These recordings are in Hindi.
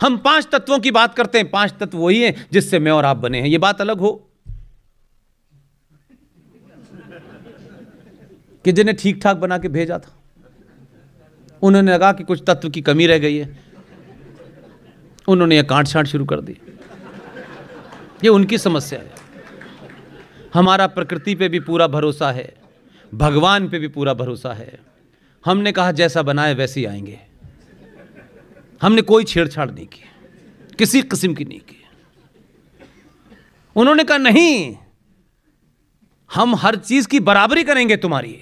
हम 5 तत्वों की बात करते हैं, 5 तत्व वही हैं जिससे मैं और आप बने हैं। ये बात अलग हो कि जिन्हें ठीक ठाक बना के भेजा था, उन्होंने लगा कि कुछ तत्व की कमी रह गई है, उन्होंने यह कांट छांट शुरू कर दी। ये उनकी समस्या है। हमारा प्रकृति पे भी पूरा भरोसा है, भगवान पे भी पूरा भरोसा है। हमने कहा जैसा बनाए वैसे ही आएंगे। हमने कोई छेड़छाड़ नहीं की, किसी किस्म की नहीं की। उन्होंने कहा नहीं, हम हर चीज की बराबरी करेंगे तुम्हारी।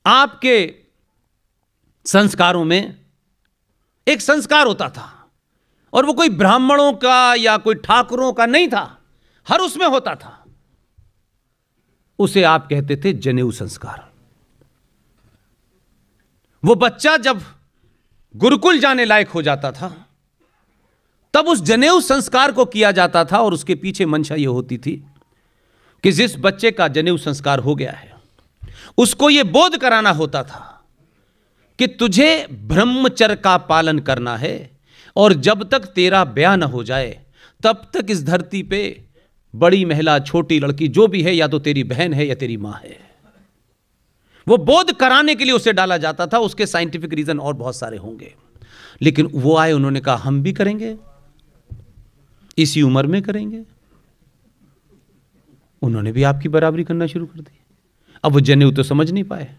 आपके संस्कारों में एक संस्कार होता था, और वो कोई ब्राह्मणों का या कोई ठाकुरों का नहीं था, हर उसमें होता था। उसे आप कहते थे जनेऊ संस्कार। वो बच्चा जब गुरुकुल जाने लायक हो जाता था, तब उस जनेऊ संस्कार को किया जाता था, और उसके पीछे मंशा यह होती थी कि जिस बच्चे का जनेऊ संस्कार हो गया है, उसको यह बोध कराना होता था कि तुझे ब्रह्मचर्य का पालन करना है, और जब तक तेरा ब्याह न हो जाए तब तक इस धरती पे बड़ी महिला, छोटी लड़की जो भी है, या तो तेरी बहन है या तेरी मां है। वो बोध कराने के लिए उसे डाला जाता था। उसके साइंटिफिक रीजन और बहुत सारे होंगे, लेकिन वो आए, उन्होंने कहा हम भी करेंगे, इसी उम्र में करेंगे। उन्होंने भी आपकी बराबरी करना शुरू कर दी। अब वो जनेऊ तो समझ नहीं पाए।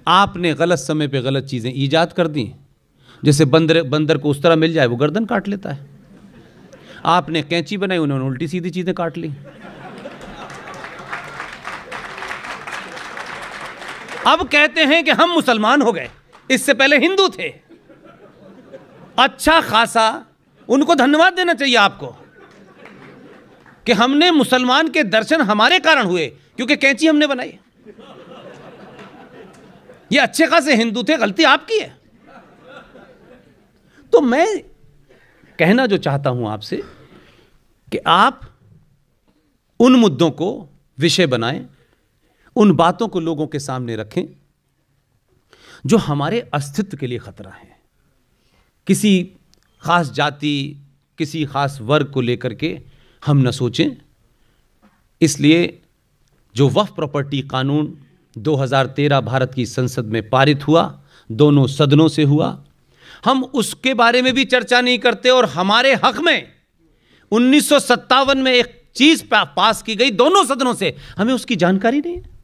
आपने गलत समय पे गलत चीजें ईजाद कर दी। जैसे बंदर को उस तरह मिल जाए वो गर्दन काट लेता है। आपने कैंची बनाई, उन्होंने उल्टी सीधी चीजें काट ली। अब कहते हैं कि हम मुसलमान हो गए, इससे पहले हिंदू थे। अच्छा खासा उनको धन्यवाद देना चाहिए आपको कि हमने मुसलमान के दर्शन हमारे कारण हुए, क्योंकि कैंची हमने बनाई। ये अच्छे खासे हिंदू थे, गलती आपकी है। तो मैं कहना जो चाहता हूं आपसे कि आप उन मुद्दों को विषय बनाएं, उन बातों को लोगों के सामने रखें जो हमारे अस्तित्व के लिए खतरा है। किसी खास जाति, किसी खास वर्ग को लेकर के हम न सोचें। इसलिए जो वक्फ प्रॉपर्टी कानून 2013 भारत की संसद में पारित हुआ, दोनों सदनों से हुआ, हम उसके बारे में भी चर्चा नहीं करते। और हमारे हक में 1957 में एक चीज पास की गई दोनों सदनों से, हमें उसकी जानकारी नहीं है।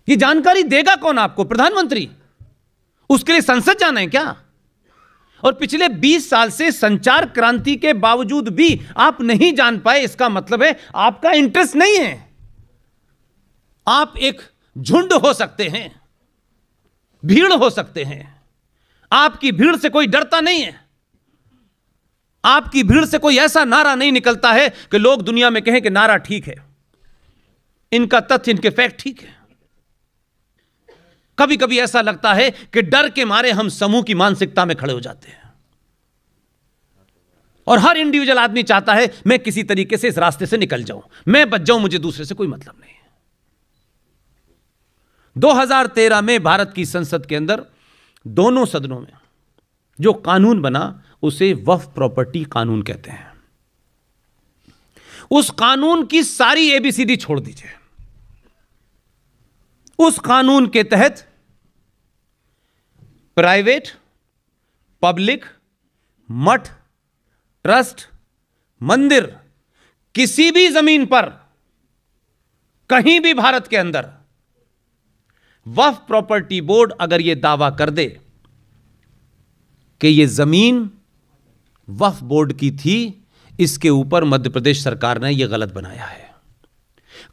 ये जानकारी देगा कौन आपको? प्रधानमंत्री। उसके लिए संसद जाना है क्या? और पिछले 20 साल से संचार क्रांति के बावजूद भी आप नहीं जान पाए, इसका मतलब है आपका इंटरेस्ट नहीं है। आप एक झुंड हो सकते हैं, भीड़ हो सकते हैं। आपकी भीड़ से कोई डरता नहीं है। आपकी भीड़ से कोई ऐसा नारा नहीं निकलता है कि लोग दुनिया में कहें कि नारा ठीक है, इनका तथ्य, इनके फैक्ट ठीक है। कभी कभी ऐसा लगता है कि डर के मारे हम समूह की मानसिकता में खड़े हो जाते हैं, और हर इंडिविजुअल आदमी चाहता है मैं किसी तरीके से इस रास्ते से निकल जाऊं, मैं बच जाऊं, मुझे दूसरे से कोई मतलब नहीं है। 2013 में भारत की संसद के अंदर दोनों सदनों में जो कानून बना उसे वक्फ प्रॉपर्टी कानून कहते हैं। उस कानून की सारी एबीसीडी छोड़ दीजिए। उस कानून के तहत प्राइवेट, पब्लिक, मठ, ट्रस्ट, मंदिर, किसी भी जमीन पर कहीं भी भारत के अंदर वक्फ प्रॉपर्टी बोर्ड अगर यह दावा कर दे कि यह जमीन वक्फ बोर्ड की थी, इसके ऊपर मध्य प्रदेश सरकार ने यह गलत बनाया है।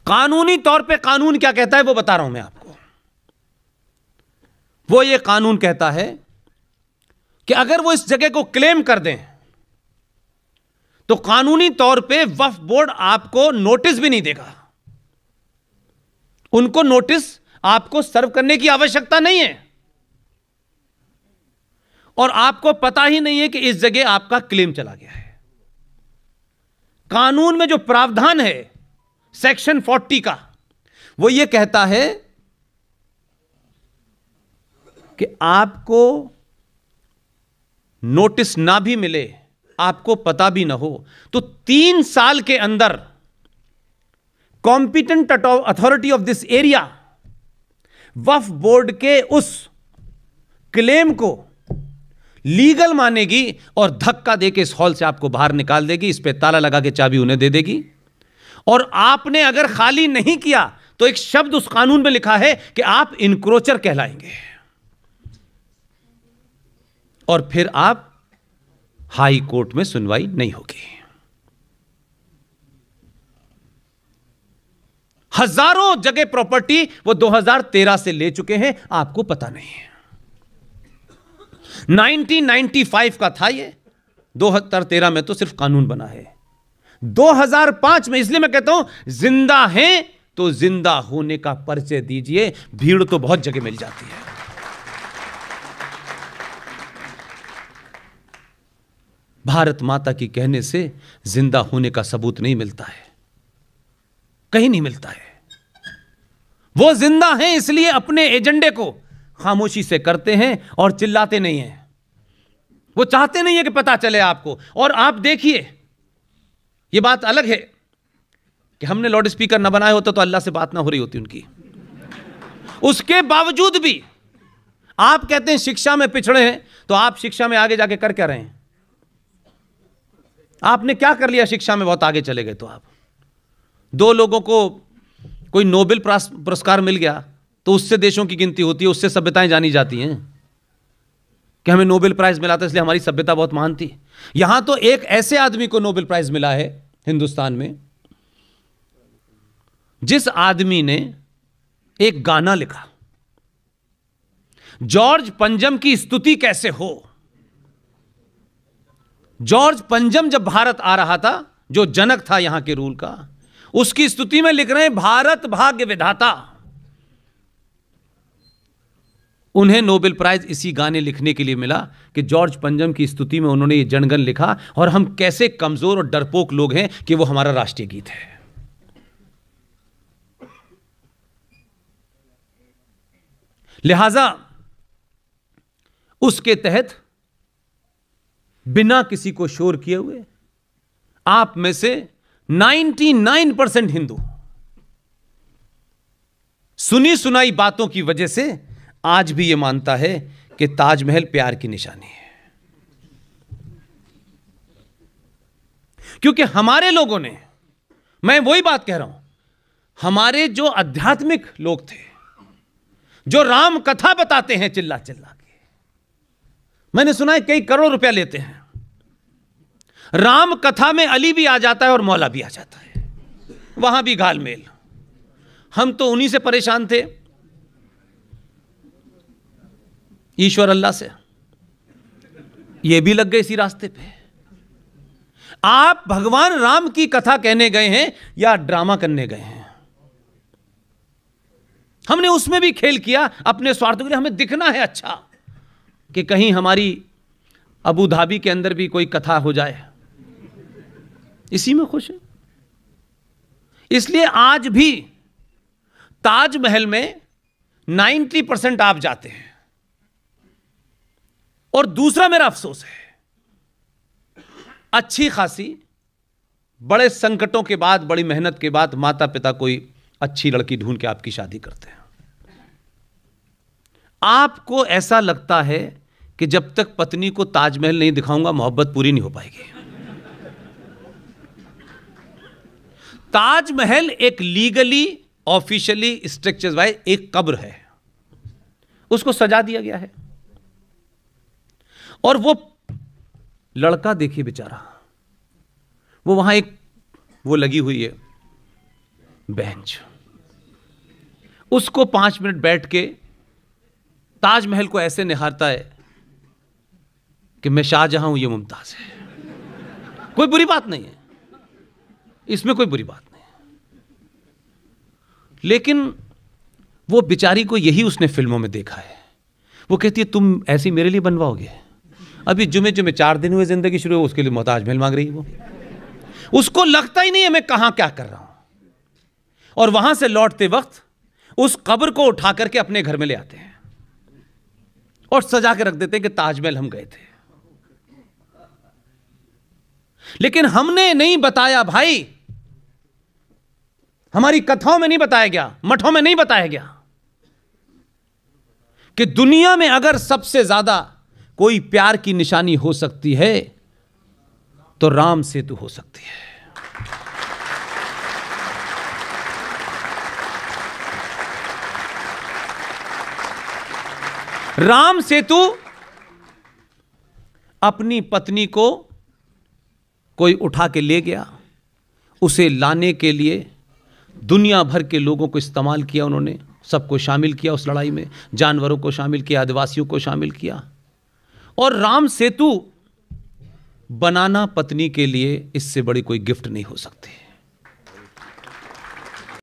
कानूनी तौर पे कानून क्या कहता है वो बता रहा हूं मैं आपको। वो ये कानून कहता है कि अगर वो इस जगह को क्लेम कर दें तो कानूनी तौर पे वक्फ बोर्ड आपको नोटिस भी नहीं देगा। उनको नोटिस आपको सर्व करने की आवश्यकता नहीं है, और आपको पता ही नहीं है कि इस जगह आपका क्लेम चला गया है। कानून में जो प्रावधान है सेक्शन 40 का, वो ये कहता है कि आपको नोटिस ना भी मिले, आपको पता भी ना हो, तो 3 साल के अंदर competent authority of this area Waqf board के उस क्लेम को लीगल मानेगी और धक्का देके इस हॉल से आपको बाहर निकाल देगी, इस पे ताला लगा के चाबी उन्हें दे देगी। और आपने अगर खाली नहीं किया तो एक शब्द उस कानून में लिखा है कि आप इनक्रोचर कहलाएंगे, और फिर आप हाई कोर्ट में सुनवाई नहीं होगी। हजारों जगह प्रॉपर्टी वो 2013 से ले चुके हैं, आपको पता नहीं है। 1995 का था ये, 2013 में तो सिर्फ कानून बना है। 2005 में, इसलिए मैं कहता हूं जिंदा हैं तो जिंदा होने का परिचय दीजिए, भीड़ तो बहुत जगह मिल जाती है। भारत माता की कहने से जिंदा होने का सबूत नहीं मिलता है, कहीं नहीं मिलता है। वो जिंदा हैं इसलिए अपने एजेंडे को खामोशी से करते हैं और चिल्लाते नहीं हैं। वो चाहते नहीं है कि पता चले आपको। और आप देखिए, ये बात अलग है कि हमने लाउड स्पीकर ना बनाया होता तो अल्लाह से बात ना हो रही होती उनकी। उसके बावजूद भी आप कहते हैं शिक्षा में पिछड़े हैं, तो आप शिक्षा में आगे जाके कर क्या रहे हैं? आपने क्या कर लिया? शिक्षा में बहुत आगे चले गए तो आप। 2 लोगों को कोई नोबेल पुरस्कार मिल गया तो उससे देशों की गिनती होती है, उससे सभ्यताएं जानी जाती हैं कि हमें नोबेल प्राइज मिला था इसलिए हमारी सभ्यता बहुत महान थी। यहां तो एक ऐसे आदमी को नोबेल प्राइज मिला है हिंदुस्तान में, जिस आदमी ने एक गाना लिखा, जॉर्ज पंजम की स्तुति कैसे हो। जॉर्ज पंजम जब भारत आ रहा था, जो जनक था यहां के रूल का, उसकी स्तुति में लिख रहे हैं भारत भाग्य विधाता। उन्हें नोबेल प्राइज इसी गाने लिखने के लिए मिला कि जॉर्ज पंजम की स्तुति में उन्होंने ये जनगण लिखा, और हम कैसे कमजोर और डरपोक लोग हैं कि वो हमारा राष्ट्रीय गीत है। लिहाजा उसके तहत बिना किसी को शोर किए हुए आप में से 99% हिंदू सुनी सुनाई बातों की वजह से आज भी यह मानता है कि ताजमहल प्यार की निशानी है। क्योंकि हमारे लोगों ने, मैं वही बात कह रहा हूं, हमारे जो आध्यात्मिक लोग थे, जो राम कथा बताते हैं चिल्ला चिल्ला के, मैंने सुना है कई करोड़ रुपया लेते हैं। राम कथा में अली भी आ जाता है और मौला भी आ जाता है, वहां भी घालमेल। हम तो उन्हीं से परेशान थे, ईश्वर अल्लाह से। ये भी लग गए इसी रास्ते पे। आप भगवान राम की कथा कहने गए हैं या ड्रामा करने गए हैं? हमने उसमें भी खेल किया अपने स्वार्थों के लिए। हमें दिखना है अच्छा, कि कहीं हमारी अबू धाबी के अंदर भी कोई कथा हो जाए, इसी में खुश है। इसलिए आज भी ताजमहल में 90% आप जाते हैं। और दूसरा मेरा अफसोस है, अच्छी खासी बड़े संकटों के बाद, बड़ी मेहनत के बाद माता पिता कोई अच्छी लड़की ढूंढ के आपकी शादी करते हैं। आपको ऐसा लगता है कि जब तक पत्नी को ताजमहल नहीं दिखाऊंगा मोहब्बत पूरी नहीं हो पाएगी। ताजमहल एक लीगली ऑफिशियली स्ट्रक्चर वाइज एक कब्र है, उसको सजा दिया गया है। और वो लड़का देखिए बेचारा, वो वहां एक वो लगी हुई है बेंच, उसको 5 मिनट बैठ के ताजमहल को ऐसे निहारता है कि मैं शाहजहां हूं, ये मुमताज है। कोई बुरी बात नहीं है इसमें, कोई बुरी बात नहीं है। लेकिन वो बेचारी को यही उसने फिल्मों में देखा है। वो कहती है तुम ऐसी मेरे लिए बनवाओगे? अभी जुमे 4 दिन हुए जिंदगी शुरू हो, उसके लिए ताजमहल मांग रही है वो। उसको लगता ही नहीं है मैं कहां क्या कर रहा हूं। और वहां से लौटते वक्त उस कब्र को उठा करके अपने घर में ले आते हैं और सजा के रख देते हैं कि ताजमहल हम गए थे। लेकिन हमने नहीं बताया भाई, हमारी कथाओं में नहीं बताया गया, मठों में नहीं बताया गया कि दुनिया में अगर सबसे ज्यादा कोई प्यार की निशानी हो सकती है तो राम सेतु हो सकती है। राम सेतु अपनी पत्नी को कोई उठा के ले गया, उसे लाने के लिए दुनिया भर के लोगों को इस्तेमाल किया, उन्होंने सबको शामिल किया उस लड़ाई में, जानवरों को शामिल किया, आदिवासियों को शामिल किया। और राम सेतु बनाना पत्नी के लिए इससे बड़ी कोई गिफ्ट नहीं हो सकती।